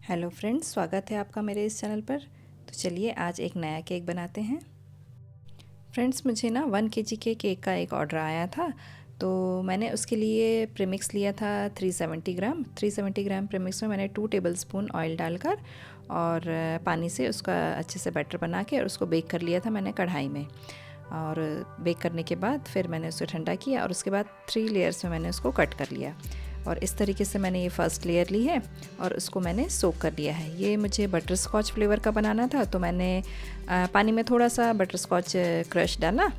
Hello friends, स्वागत है आपका मेरे इस चैनल पर। तो चलिए आज एक नया केक बनाते हैं। फ्रेंड्स, मुझे ना 1 kg के केक का एक ऑर्डर आया था, तो मैंने उसके लिए प्रीमिक्स लिया था 370 ग्राम प्रीमिक्स में मैंने 2 टेबलस्पून ऑयल डालकर और पानी से उसका अच्छे से बैटर बना के और उसको बेक कर लिया था मैंने कढ़ाई में। और बेक करने के बाद फिर मैंने उसे ठंडा किया और उसके बाद 3 लेयर्स में मैंने उसको कट कर लिया। और इस तरीके से मैंने ये फर्स्ट लेयर ली है और उसको मैंने सोक कर लिया है। ये मुझे बटर स्कॉच फ्लेवर का बनाना था, तो मैंने पानी में थोड़ा सा बटर स्कॉच क्रश डाला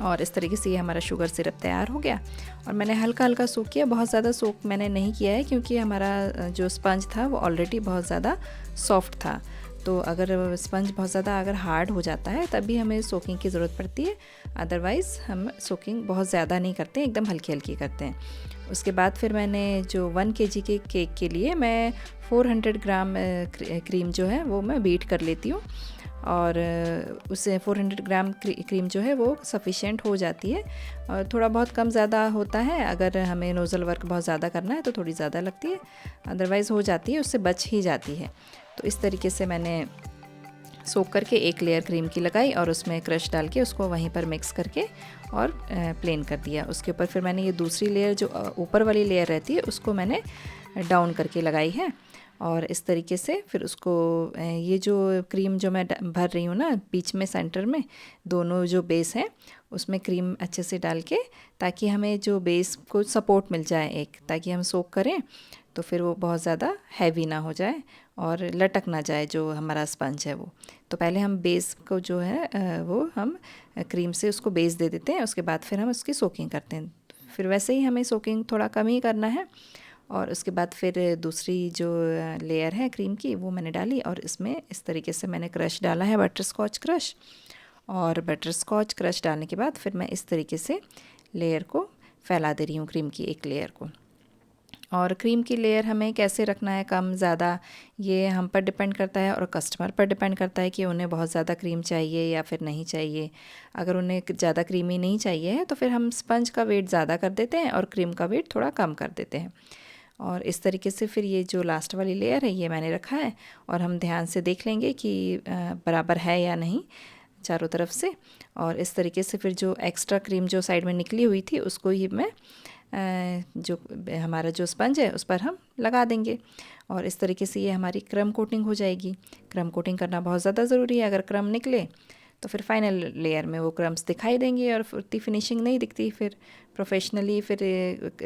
और इस तरीके से ये हमारा शुगर सिरप तैयार हो गया। और मैंने हल्का हल्का सोक किया, बहुत ज़्यादा सोक मैंने नहीं किया है क्योंकि हमारा जो स्पंज था वो ऑलरेडी बहुत ज़्यादा सॉफ्ट था। तो अगर स्पंज बहुत ज़्यादा अगर हार्ड हो जाता है तभी हमें सोकिंग की ज़रूरत पड़ती है, अदरवाइज़ हम सोकिंग बहुत ज़्यादा नहीं करते, एकदम हल्की हल्की करते हैं। उसके बाद फिर मैंने जो 1 kg के केक के लिए मैं 400 ग्राम क्रीम जो है वो मैं बीट कर लेती हूँ और उससे 400 ग्राम क्रीम जो है वो सफिशेंट हो जाती है। और थोड़ा बहुत कम ज़्यादा होता है, अगर हमें नोज़ल वर्क बहुत ज़्यादा करना है तो थोड़ी ज़्यादा लगती है, अदरवाइज़ हो जाती है, उससे बच ही जाती है। तो इस तरीके से मैंने सोक करके एक लेयर क्रीम की लगाई और उसमें क्रश डाल के उसको वहीं पर मिक्स करके और प्लेन कर दिया। उसके ऊपर फिर मैंने ये दूसरी लेयर जो ऊपर वाली लेयर रहती है उसको मैंने डाउन करके लगाई है। और इस तरीके से फिर उसको ये जो क्रीम जो मैं भर रही हूँ ना बीच में सेंटर में, दोनों जो बेस हैं उसमें क्रीम अच्छे से डाल के, ताकि हमें जो बेस को सपोर्ट मिल जाए एक, ताकि हम सोक करें तो फिर वो बहुत ज़्यादा हैवी ना हो जाए और लटक ना जाए जो हमारा स्पंज है वो। तो पहले हम बेस को जो है वो हम क्रीम से उसको बेस दे देते हैं, उसके बाद फिर हम उसकी सोकिंग करते हैं। फिर वैसे ही हमें सोकिंग थोड़ा कम ही करना है। और उसके बाद फिर दूसरी जो लेयर है क्रीम की वो मैंने डाली और इसमें इस तरीके से मैंने क्रश डाला है, बटर स्कॉच क्रश। और बटर स्कॉच क्रश डालने के बाद फिर मैं इस तरीके से लेयर को फैला दे रही हूँ, क्रीम की एक लेयर को। और क्रीम की लेयर हमें कैसे रखना है, कम ज़्यादा, ये हम पर डिपेंड करता है और कस्टमर पर डिपेंड करता है कि उन्हें बहुत ज़्यादा क्रीम चाहिए या फिर नहीं चाहिए। अगर उन्हें ज़्यादा क्रीमी नहीं चाहिए है तो फिर हम स्पंज का वेट ज़्यादा कर देते हैं और क्रीम का वेट थोड़ा कम कर देते हैं। और इस तरीके से फिर ये जो लास्ट वाली लेयर है ये मैंने रखा है और हम ध्यान से देख लेंगे कि बराबर है या नहीं चारों तरफ से। और इस तरीके से फिर जो एक्स्ट्रा क्रीम जो साइड में निकली हुई थी उसको ही मैं जो हमारा जो स्पंज है उस पर हम लगा देंगे। और इस तरीके से ये हमारी क्रम कोटिंग हो जाएगी। क्रम कोटिंग करना बहुत ज़्यादा ज़रूरी है, अगर क्रम निकले तो फिर फाइनल लेयर में वो क्रम्स दिखाई देंगे और उतनी फिनिशिंग नहीं दिखती, फिर प्रोफेशनली फिर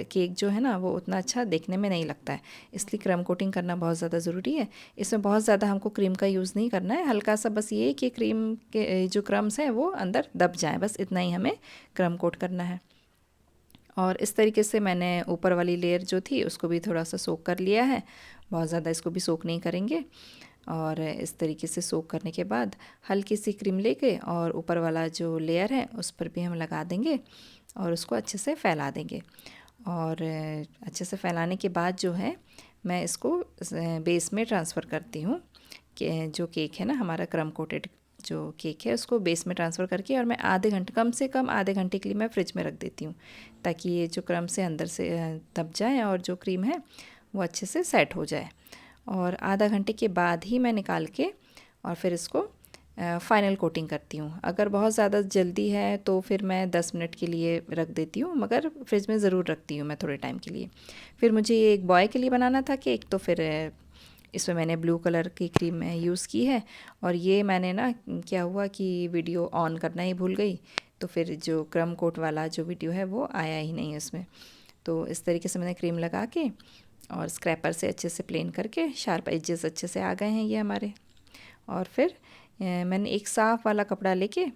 केक जो है ना वो उतना अच्छा देखने में नहीं लगता है। इसलिए क्रम कोटिंग करना बहुत ज़्यादा ज़रूरी है। इसमें बहुत ज़्यादा हमको क्रीम का यूज़ नहीं करना है, हल्का सा बस ये कि क्रीम के जो क्रम्स हैं वो अंदर दब जाएँ, बस इतना ही हमें क्रम कोट करना है। और इस तरीके से मैंने ऊपर वाली लेयर जो थी उसको भी थोड़ा सा सोक कर लिया है, बहुत ज़्यादा इसको भी सोक नहीं करेंगे। और इस तरीके से सोक करने के बाद हल्की सी क्रीम लेके और ऊपर वाला जो लेयर है उस पर भी हम लगा देंगे और उसको अच्छे से फैला देंगे। और अच्छे से फैलाने के बाद जो है मैं इसको बेस में ट्रांसफ़र करती हूँ कि जो केक है ना हमारा क्रम कोटेड जो केक है उसको बेस में ट्रांसफ़र करके, और मैं आधे घंटे, कम से कम आधे घंटे के लिए मैं फ्रिज में रख देती हूँ, ताकि ये जो क्रम से अंदर से दब जाए और जो क्रीम है वो अच्छे से सेट हो जाए। और आधा घंटे के बाद ही मैं निकाल के और फिर इसको फ़ाइनल कोटिंग करती हूँ। अगर बहुत ज़्यादा जल्दी है तो फिर मैं 10 मिनट के लिए रख देती हूँ, मगर फ्रिज में ज़रूर रखती हूँ मैं थोड़े टाइम के लिए। फिर मुझे ये एक बॉय के लिए बनाना था केक, तो फिर इसमें मैंने ब्लू कलर की क्रीम यूज़ की है। और ये मैंने ना, क्या हुआ कि वीडियो ऑन करना ही भूल गई, तो फिर जो क्रम कोट वाला जो वीडियो है वो आया ही नहीं उसमें। तो इस तरीके से मैंने क्रीम लगा के और स्क्रैपर से अच्छे से प्लेन करके, शार्प एजेस अच्छे से आ गए हैं ये हमारे। और फिर मैंने एक साफ़ वाला कपड़ा लेके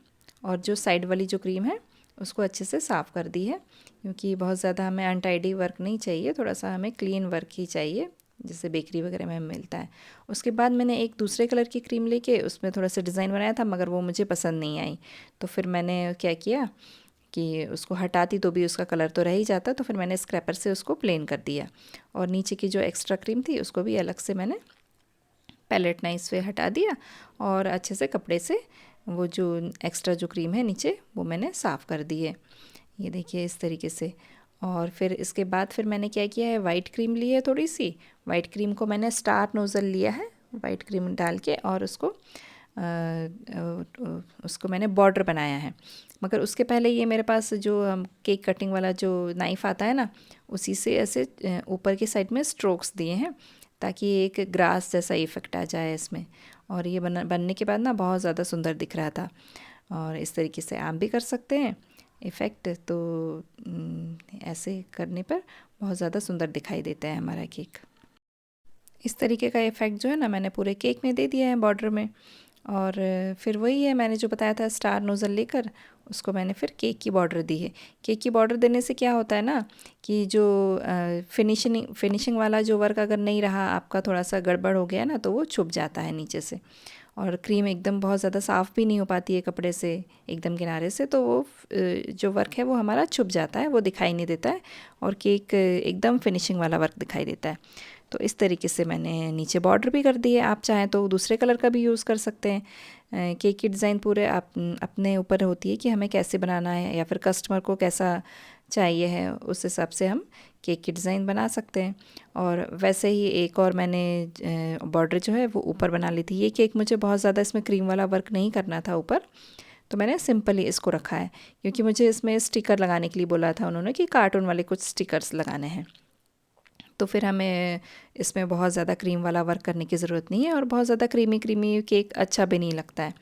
और जो साइड वाली जो क्रीम है उसको अच्छे से साफ़ कर दी है, क्योंकि बहुत ज़्यादा हमें अनटाइडी वर्क नहीं चाहिए, थोड़ा सा हमें क्लीन वर्क ही चाहिए जैसे बेकरी वगैरह में मिलता है। उसके बाद मैंने एक दूसरे कलर की क्रीम लेके उसमें थोड़ा सा डिज़ाइन बनाया था, मगर वो मुझे पसंद नहीं आई। तो फिर मैंने क्या किया कि उसको हटाती तो भी उसका कलर तो रह ही जाता, तो फिर मैंने स्क्रैपर से उसको प्लेन कर दिया। और नीचे की जो एक्स्ट्रा क्रीम थी उसको भी अलग से मैंने पैलेट नाइफ से हटा दिया और अच्छे से कपड़े से वो जो एक्स्ट्रा जो क्रीम है नीचे वो मैंने साफ़ कर दी है, ये देखिए इस तरीके से। और फिर इसके बाद फिर मैंने क्या किया है, वाइट क्रीम ली है थोड़ी सी, वाइट क्रीम को मैंने स्टार नोज़ल लिया है, वाइट क्रीम डाल के, और उसको मैंने बॉर्डर बनाया है। मगर उसके पहले ये मेरे पास जो केक कटिंग वाला जो नाइफ़ आता है ना, उसी से ऐसे ऊपर की साइड में स्ट्रोक्स दिए हैं ताकि एक ग्रास जैसा इफ़ेक्ट आ जाए इसमें। और ये बनने के बाद ना बहुत ज़्यादा सुंदर दिख रहा था। और इस तरीके से आप भी कर सकते हैं इफ़ेक्ट, तो ऐसे करने पर बहुत ज़्यादा सुंदर दिखाई देता है हमारा केक। इस तरीके का इफ़ेक्ट जो है ना मैंने पूरे केक में दे दिया है बॉर्डर में। और फिर वही है, मैंने जो बताया था स्टार नोज़ल लेकर उसको मैंने फिर केक की बॉर्डर दी है। केक की बॉर्डर देने से क्या होता है ना कि जो फिनिशिंग वाला जो वर्क अगर नहीं रहा आपका, थोड़ा सा गड़बड़ हो गया ना, तो वो छुप जाता है नीचे से। और क्रीम एकदम बहुत ज़्यादा साफ़ भी नहीं हो पाती है कपड़े से एकदम किनारे से, तो वो जो वर्क है वो हमारा छुप जाता है, वो दिखाई नहीं देता है, और केक एकदम फिनिशिंग वाला वर्क दिखाई देता है। तो इस तरीके से मैंने नीचे बॉर्डर भी कर दी है। आप चाहें तो दूसरे कलर का भी यूज़ कर सकते हैं। केक की डिज़ाइन पूरे आप अपने ऊपर होती है कि हमें कैसे बनाना है या फिर कस्टमर को कैसा चाहिए है, उस हिसाब से हम केक की डिज़ाइन बना सकते हैं। और वैसे ही एक और मैंने बॉर्डर जो है वो ऊपर बना ली थी। ये केक मुझे बहुत ज़्यादा इसमें क्रीम वाला वर्क नहीं करना था ऊपर, तो मैंने सिंपली इसको रखा है, क्योंकि मुझे इसमें स्टिकर लगाने के लिए बोला था उन्होंने कि कार्टून वाले कुछ स्टिकर्स लगाने हैं। तो फिर हमें इसमें बहुत ज़्यादा क्रीम वाला वर्क करने की ज़रूरत नहीं है, और बहुत ज़्यादा क्रीमी क्रीमी केक अच्छा भी नहीं लगता है।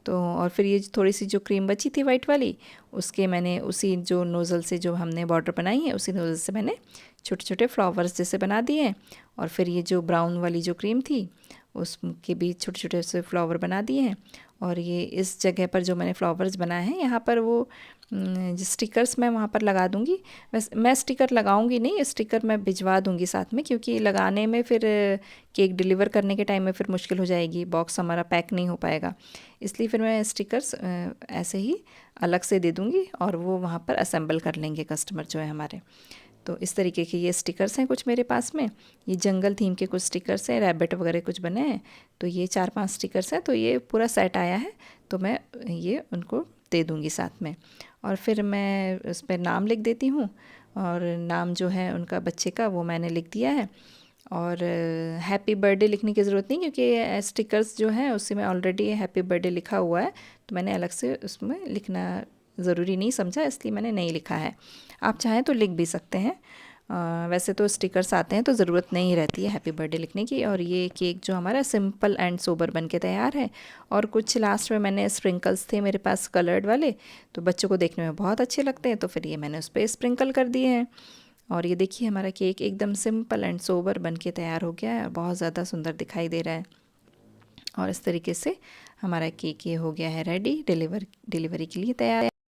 तो और फिर ये थोड़ी सी जो क्रीम बची थी वाइट वाली, उसके मैंने उसी जो नोज़ल से जो हमने बॉर्डर बनाई है, उसी नोज़ल से मैंने छोटे छोटे फ्लावर्स जैसे बना दिए हैं। और फिर ये जो ब्राउन वाली जो क्रीम थी उसके भी छोटे छोटे से फ्लावर बना दिए हैं। और ये इस जगह पर जो मैंने फ्लावर्स बनाए हैं, यहाँ पर वो जो स्टिकर्स मैं वहाँ पर लगा दूँगी। वैसे मैं स्टिकर लगाऊँगी नहीं, स्टिकर मैं भिजवा दूँगी साथ में, क्योंकि लगाने में फिर केक डिलीवर करने के टाइम में फिर मुश्किल हो जाएगी, बॉक्स हमारा पैक नहीं हो पाएगा। इसलिए फिर मैं स्टिकर्स ऐसे ही अलग से दे दूँगी, और वो वहाँ पर असेंबल कर लेंगे कस्टमर जो है हमारे। तो इस तरीके के ये स्टिकर्स हैं कुछ मेरे पास में। ये जंगल थीम के कुछ स्टिकर्स हैं, रैबिट वगैरह कुछ बने हैं, तो ये 4-5 स्टिकर्स हैं। तो ये पूरा सेट आया है, तो मैं ये उनको दे दूँगी साथ में। और फिर मैं उस पर नाम लिख देती हूँ, और नाम जो है उनका बच्चे का वो मैंने लिख दिया है। और हैप्पी बर्थडे लिखने की ज़रूरत नहीं, क्योंकि स्टिकर्स जो हैं उसी में ऑलरेडी हैप्पी बर्थडे लिखा हुआ है, तो मैंने अलग से उसमें लिखना ज़रूरी नहीं समझा, इसलिए मैंने नहीं लिखा है। आप चाहें तो लिख भी सकते हैं। वैसे तो स्टिकर्स आते हैं तो ज़रूरत नहीं रहती है हैप्पी बर्थडे लिखने की। और ये केक जो हमारा सिंपल एंड सोबर बन के तैयार है। और कुछ लास्ट में मैंने स्प्रिंकल्स थे मेरे पास कलर्ड वाले, तो बच्चों को देखने में बहुत अच्छे लगते हैं, तो फिर ये मैंने उस पर स्प्रिंकल कर दिए हैं। और ये देखिए हमारा केक एकदम सिंपल एंड सोबर बन के तैयार हो गया है, बहुत ज़्यादा सुंदर दिखाई दे रहा है। और इस तरीके से हमारा केक ये हो गया है रेडी, डिलीवरी के लिए तैयार है।